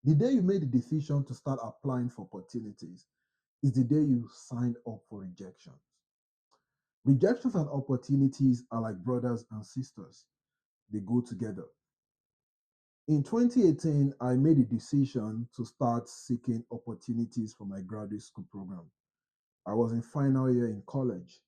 The day you made the decision to start applying for opportunities is the day you signed up for rejections. Rejections and opportunities are like brothers and sisters, they go together. In 2018, I made a decision to start seeking opportunities for my graduate school program. I was in final year in college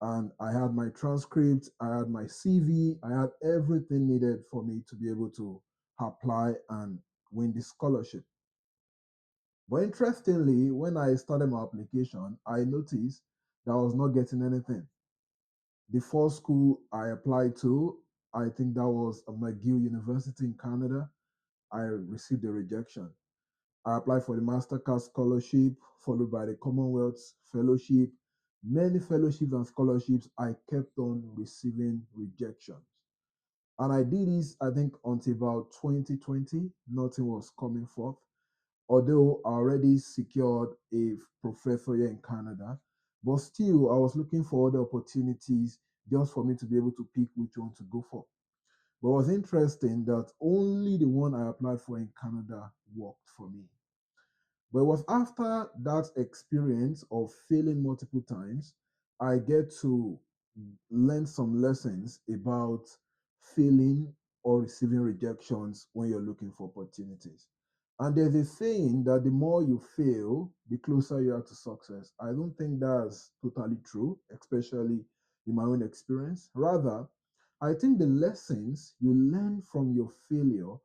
and I had my transcript, I had my CV, I had everything needed for me to be able to apply and win the scholarship. But interestingly, when I started my application, I noticed that I was not getting anything. The first school I applied to, I think that was McGill University in Canada, I received a rejection. I applied for the MasterCard scholarship, followed by the Commonwealth fellowship. Many fellowships and scholarships, I kept on receiving rejections. And I did this, I think, until about 2020. Nothing was coming forth. Although I already secured a professor here in Canada, but still I was looking for other opportunities just for me to be able to pick which one to go for. But it was interesting that only the one I applied for in Canada worked for me. But it was after that experience of failing multiple times, I get to learn some lessons about failing or receiving rejections when you're looking for opportunities. And there's a saying that the more you fail, the closer you are to success. I don't think that's totally true, especially in my own experience. Rather, I think the lessons you learn from your failure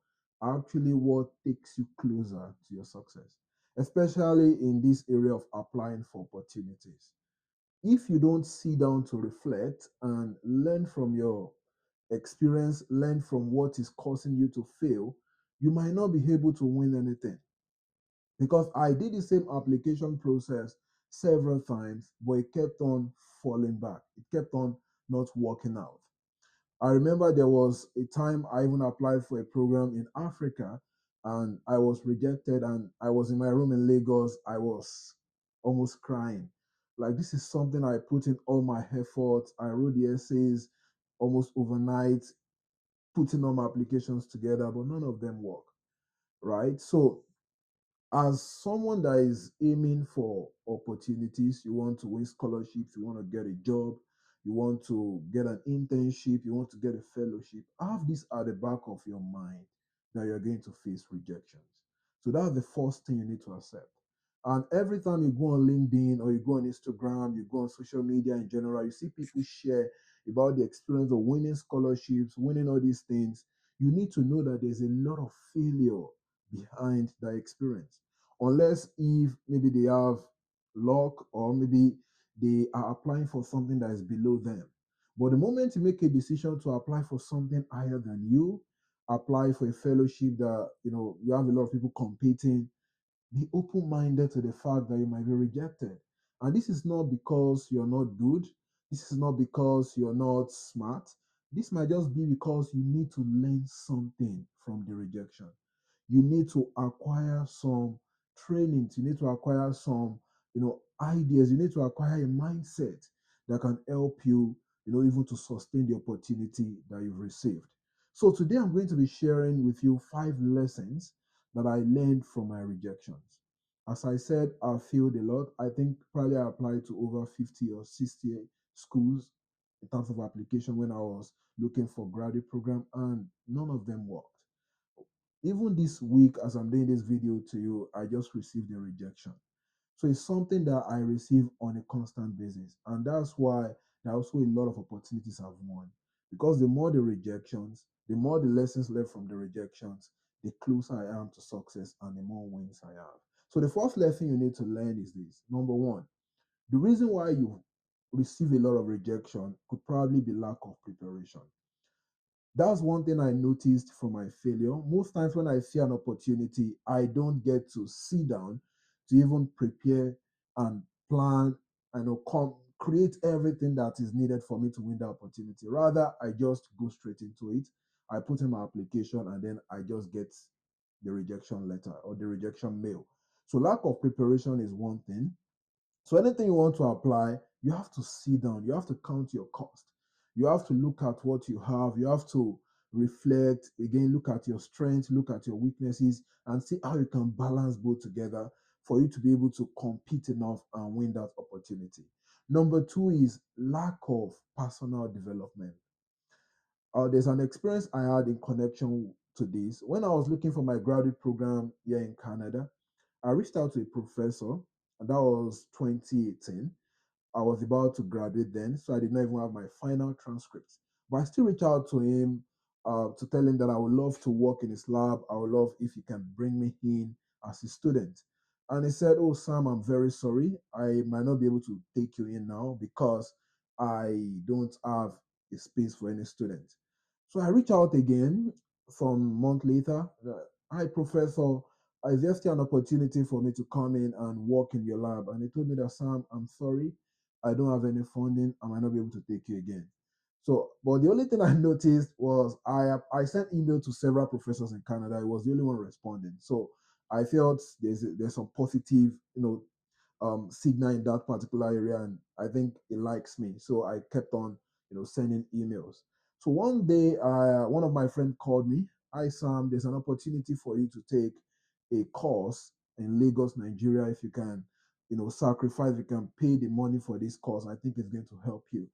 are actually what takes you closer to your success, especially in this area of applying for opportunities. If you don't sit down to reflect and learn from your experience, learn from what is causing you to fail, you might not be able to win anything. Because I did the same application process several times, but it kept on falling back. It kept on not working out. I remember there was a time I even applied for a program in Africa and I was rejected and I was in my room in Lagos. I was almost crying. Like this is something I put in all my effort. I wrote the essays almost overnight, putting all my applications together, but none of them work. Right. So as someone that is aiming for opportunities, you want to win scholarships, you want to get a job, you want to get an internship, you want to get a fellowship, have this at the back of your mind that you're going to face rejections. So that's the first thing you need to accept. And every time you go on LinkedIn or you go on Instagram, you go on social media in general, you see people share about the experience of winning scholarships, winning all these things. You need to know that there's a lot of failure behind that experience. Unless if maybe they have luck or maybe they are applying for something that is below them. But the moment you make a decision to apply for something higher than you, apply for a fellowship that you have a lot of people competing, be open minded to the fact that you might be rejected. And this is not because you're not good, this is not because you're not smart. This might just be because you need to learn something from the rejection. You need to acquire some trainings, you need to acquire some ideas, you need to acquire a mindset that can help you, even to sustain the opportunity that you've received. So today I'm going to be sharing with you 5 lessons that I learned from my rejections. As I said, I failed a lot. I think probably I applied to over 50 or 60 schools in terms of application when I was looking for graduate program, and none of them worked. Even this week, as I'm doing this video to you, I just received a rejection. So it's something that I receive on a constant basis. And that's why there are also a lot of opportunities I've won. Because the more the rejections, the more the lessons learned from the rejections, the closer I am to success and the more wins I have. So the first lesson you need to learn is this. Number one, the reason why you receive a lot of rejection could probably be lack of preparation. That's one thing I noticed from my failure. Most times when I see an opportunity, I don't get to sit down to even prepare and plan and create everything that is needed for me to win the opportunity. Rather, I just go straight into it. I put in my application and then I just get the rejection letter or the rejection mail. So lack of preparation is one thing. So anything you want to apply, you have to sit down, you have to count your cost. You have to look at what you have, you have to reflect again, look at your strengths, look at your weaknesses, and see how you can balance both together for you to be able to compete enough and win that opportunity. Number two is lack of personal development. There's an experience I had in connection to this. When I was looking for my graduate program here in Canada, I reached out to a professor, and that was 2018. I was about to graduate then, so I did not even have my final transcripts. But I still reached out to him to tell him that I would love to work in his lab. I would love if he can bring me in as a student. And he said, "Oh, Sam, I'm very sorry. I might not be able to take you in now because I don't have a space for any student." So I reached out again some month later. Hi, Professor. Is there still an opportunity for me to come in and work in your lab? And he told me that, Sam, I'm sorry, I don't have any funding. I might not be able to take you again. So, but the only thing I noticed was I sent email to several professors in Canada. I was the only one responding. So I felt there's some positive, signal in that particular area, and I think it likes me. So I kept on, sending emails. So one day, one of my friends called me. Hi Sam, there's an opportunity for you to take a course in Lagos, Nigeria. If you can, sacrifice, you can pay the money for this course. I think it's going to help you.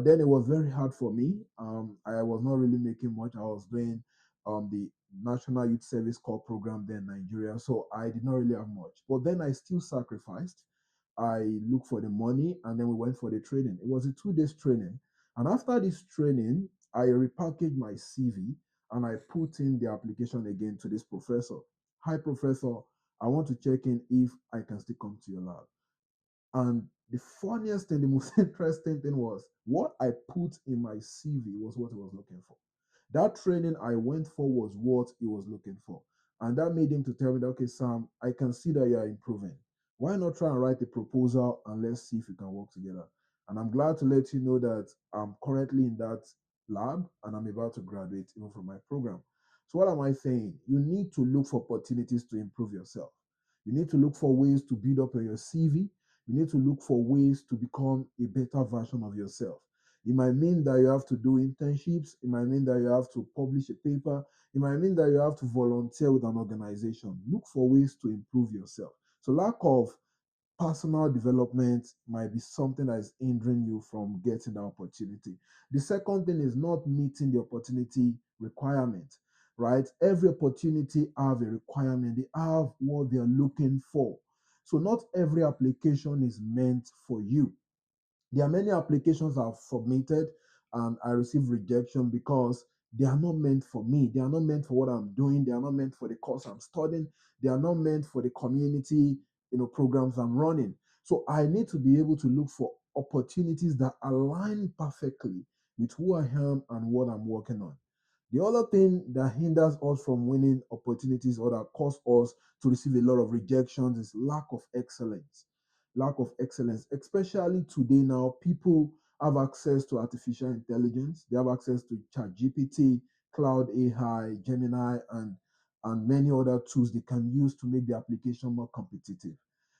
Then it was very hard for me. I was not really making much. I was doing the National Youth Service Corps program there in Nigeria, so I did not really have much. But then I still sacrificed. I looked for the money, and then we went for the training. It was a 2 days training, and after this training, I repackaged my CV and I put in the application again to this professor. Hi, professor. I want to check in if I can still come to your lab. And the funniest thing, the most interesting thing was what I put in my CV was what he was looking for. That training I went for was what he was looking for. And that made him to tell me that, okay, Sam, I can see that you are improving. Why not try and write a proposal and let's see if we can work together? And I'm glad to let you know that I'm currently in that lab and I'm about to graduate even from my program. So, what am I saying? You need to look for opportunities to improve yourself. You need to look for ways to build up your CV. You need to look for ways to become a better version of yourself. It might mean that you have to do internships. It might mean that you have to publish a paper. It might mean that you have to volunteer with an organization. Look for ways to improve yourself. So, lack of personal development might be something that is hindering you from getting the opportunity. The second thing is not meeting the opportunity requirement, right? Every opportunity have a requirement. They have what they are looking for. So not every application is meant for you. There are many applications I've submitted and I receive rejection because they are not meant for me. They are not meant for what I'm doing. They are not meant for the course I'm studying. They are not meant for the community, programs I'm running. So I need to be able to look for opportunities that align perfectly with who I am and what I'm working on. The other thing that hinders us from winning opportunities or that cause us to receive a lot of rejections is lack of excellence. Lack of excellence, especially today now, people have access to artificial intelligence. They have access to ChatGPT, Cloud AI, Gemini, and many other tools they can use to make the application more competitive.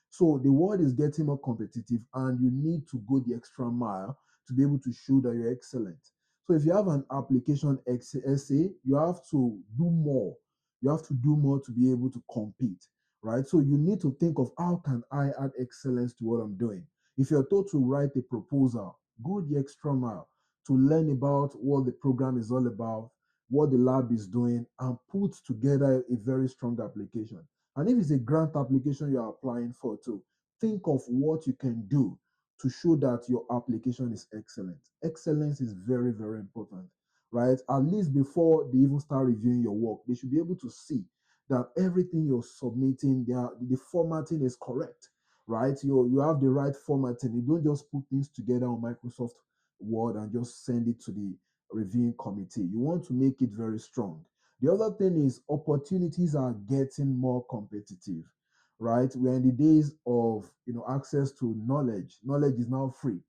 So the world is getting more competitive, and you need to go the extra mile to be able to show that you're excellent. So if you have an application essay, you have to do more. You have to do more to be able to compete, right? So you need to think of how can I add excellence to what I'm doing. If you're told to write a proposal, go the extra mile to learn about what the program is all about, what the lab is doing, and put together a very strong application. And if it's a grant application you're applying for too, think of what you can do to show that your application is excellent. Excellence is very, very important, right? At least before they even start reviewing your work, they should be able to see that everything you're submitting, the formatting is correct, right? You have the right formatting. You don't just put things together on Microsoft Word and just send it to the reviewing committee. You want to make it very strong. The other thing is opportunities are getting more competitive, right? We're in the days of access to knowledge. Knowledge is now free.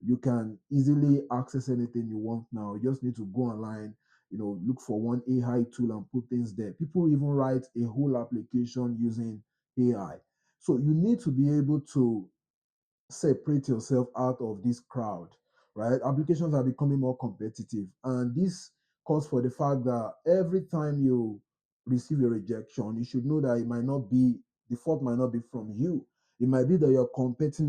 You can easily access anything you want now. You just need to go online, look for one AI tool and put things there. People even write a whole application using AI. So you need to be able to separate yourself out of this crowd, right? Applications are becoming more competitive, and this calls for the fact that every time you receive a rejection, you should know that it might not be the fault might not be from you. It might be that you're competing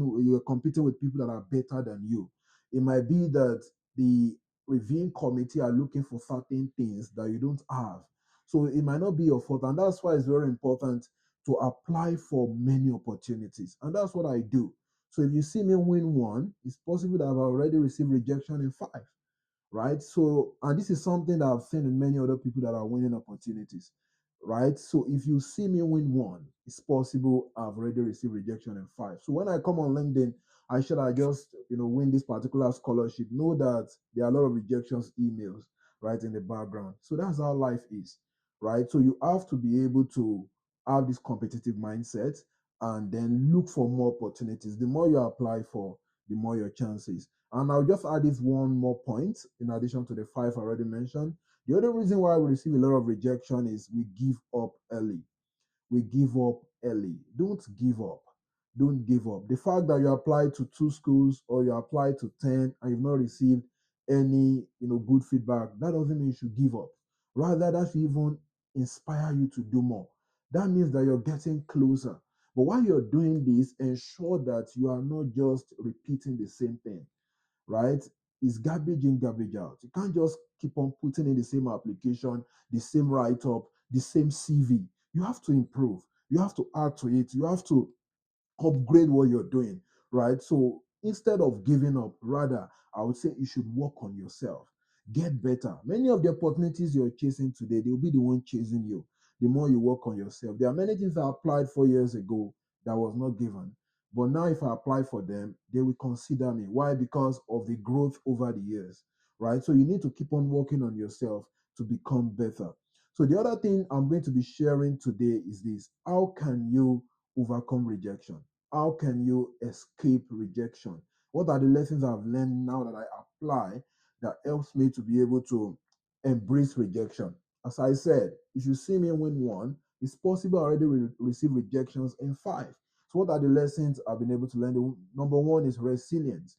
with people that are better than you. It might be that the reviewing committee are looking for certain things that you don't have. So it might not be your fault, and that's why it's very important to apply for many opportunities. And that's what I do. So if you see me win one, it's possible that I've already received rejection in five, right? So, and this is something that I've seen in many other people that are winning opportunities, right? So, if you see me win one, it's possible I've already received rejection in five. So, when I come on LinkedIn, I should I just win this particular scholarship. Know that there are a lot of rejections emails right in the background. So that's how life is, right? So you have to be able to have this competitive mindset and then look for more opportunities. The more you apply for, the more your chances. And I'll just add this one more point in addition to the five I already mentioned. The other reason why we receive a lot of rejection is we give up early. We give up early. Don't give up. Don't give up. The fact that you apply to two schools or you apply to 10 and you've not received any good feedback, that doesn't mean you should give up. Rather, that should even inspire you to do more. That means that you're getting closer. But while you're doing this, ensure that you are not just repeating the same thing, right? It's garbage in, garbage out. You can't just keep on putting in the same application, the same write up, the same CV. You have to improve. You have to add to it. You have to upgrade what you're doing, right? So instead of giving up, rather, I would say you should work on yourself, get better. Many of the opportunities you're chasing today, they'll be the one chasing you. The more you work on yourself, there are many things I applied 4 years ago that was not given. But now, if I apply for them, they will consider me. Why? Because of the growth over the years, right? So you need to keep on working on yourself to become better. So the other thing I'm going to be sharing today is this: how can you overcome rejection? How can you escape rejection? What are the lessons I've learned now that I apply that helps me to be able to embrace rejection? As I said, if you see me win one, it's possible I already receive rejections in five. So, what are the lessons I've been able to learn? Number one is resilience.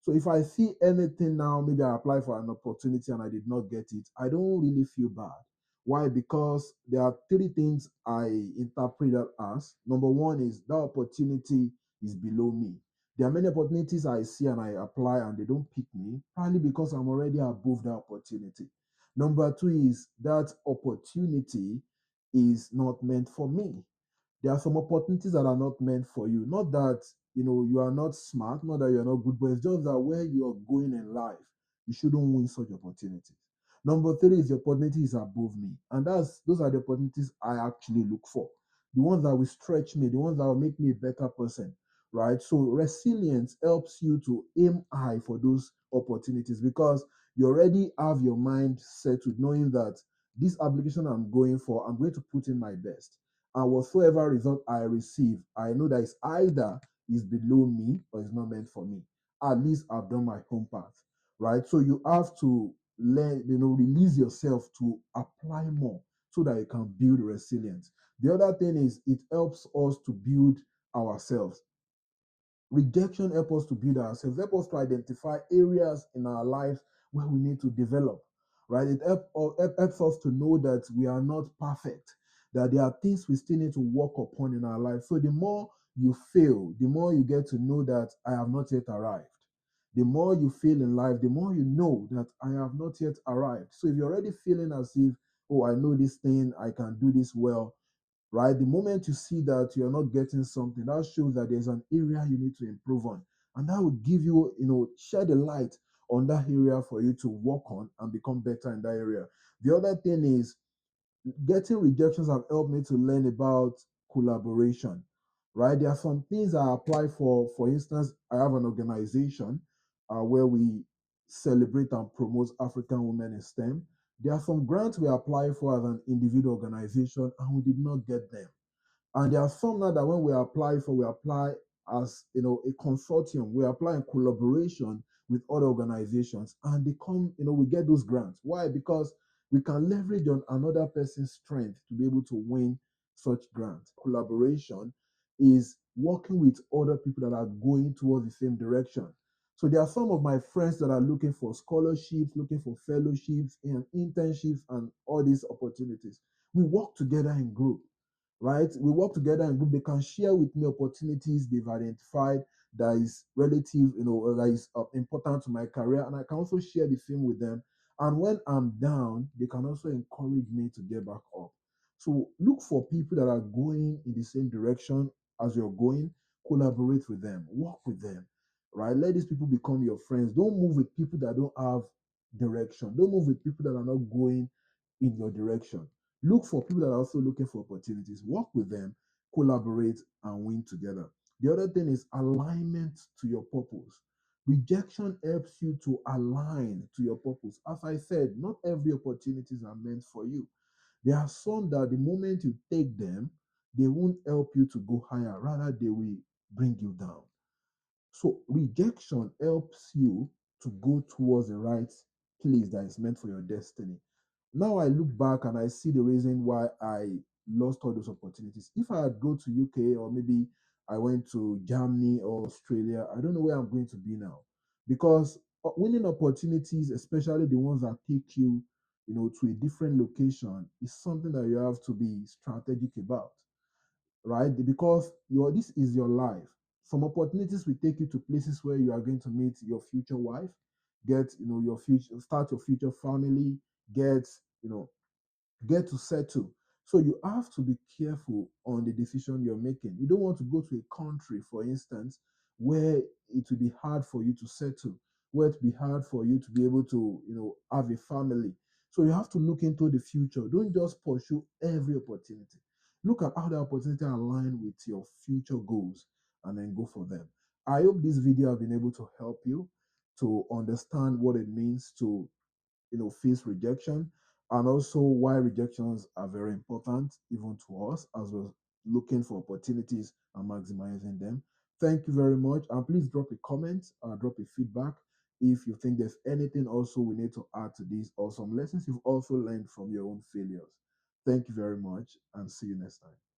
So if I see anything now, maybe I apply for an opportunity and I did not get it, I don't really feel bad. Why? Because there are three things I interpret that as. Number one is that opportunity is below me. There are many opportunities I see and I apply and they don't pick me, probably because I'm already above that opportunity. Number two is that opportunity is not meant for me. There are some opportunities that are not meant for you. Not that you are not smart, not that you're not good, but it's just that where you are going in life, you shouldn't win such opportunities. Number three is the opportunity is above me, and those are the opportunities I actually look for. The ones that will stretch me, the ones that will make me a better person, right? So resilience helps you to aim high for those opportunities because you already have your mind settled, knowing that this application I'm going for, I'm going to put in my best, and whatsoever result I receive, I know that it's either is below me or is not meant for me. At least I've done my home part, right? So you have to learn, release yourself to apply more so that you can build resilience. The other thing is it helps us to build ourselves. Rejection helps us to build ourselves, help us to identify areas in our lives where we need to develop, right? It helps us to know that we are not perfect, that there are things we still need to work upon in our life. So the more you fail, the more you get to know that I have not yet arrived. The more you fail in life, the more you know that I have not yet arrived. So if you're already feeling as if, oh, I know this thing, I can do this well, right? The moment you see that you're not getting something, that shows that there's an area you need to improve on. And that will give you, shed a light on that area for you to work on and become better in that area. The other thing is getting rejections have helped me to learn about collaboration, right? There are some things I apply for. For instance, I have an organization where we celebrate and promote African women in STEM. There are some grants we apply for as an individual organization and we did not get them. And there are some now that when we apply as a consortium. We apply in collaboration with other organizations, and they come, we get those grants. Why? Because we can leverage on another person's strength to be able to win such grants. Collaboration is working with other people that are going towards the same direction. So there are some of my friends that are looking for scholarships, looking for fellowships and internships and all these opportunities. We work together in group, right? We work together in group. They can share with me opportunities they've identified that is relative, that is important to my career, and I can also share the same with them. And when I'm down, they can also encourage me to get back up. So look for people that are going in the same direction as you're going. Collaborate with them, work with them, right? Let these people become your friends. Don't move with people that don't have direction. Don't move with people that are not going in your direction. Look for people that are also looking for opportunities. Work with them, collaborate, and win together. The other thing is alignment to your purpose. Rejection helps you to align to your purpose. As I said, not every opportunities are meant for you. There are some that the moment you take them, they won't help you to go higher. Rather, they will bring you down. So rejection helps you to go towards the right place that is meant for your destiny. Now I look back and I see the reason why I lost all those opportunities. If I had go to UK, or maybe I went to Germany or Australia, I don't know where I'm going to be now. Because winning opportunities, especially the ones that take you, to a different location, is something that you have to be strategic about, right? Because this is your life. Some opportunities will take you to places where you are going to meet your future wife, get your future, start your future family, get you know get to settle. So you have to be careful on the decision you're making. You don't want to go to a country, for instance, where it will be hard for you to settle, where it will be hard for you to be able to, have a family. So you have to look into the future. Don't just pursue every opportunity. Look at how the opportunity align with your future goals and then go for them. I hope this video have been able to help you to understand what it means to face rejection, and also why rejections are very important even to us as we're looking for opportunities and maximizing them. Thank you very much, and please drop a comment or drop a feedback if you think there's anything also we need to add to this, or some lessons you've also learned from your own failures. Thank you very much, and see you next time.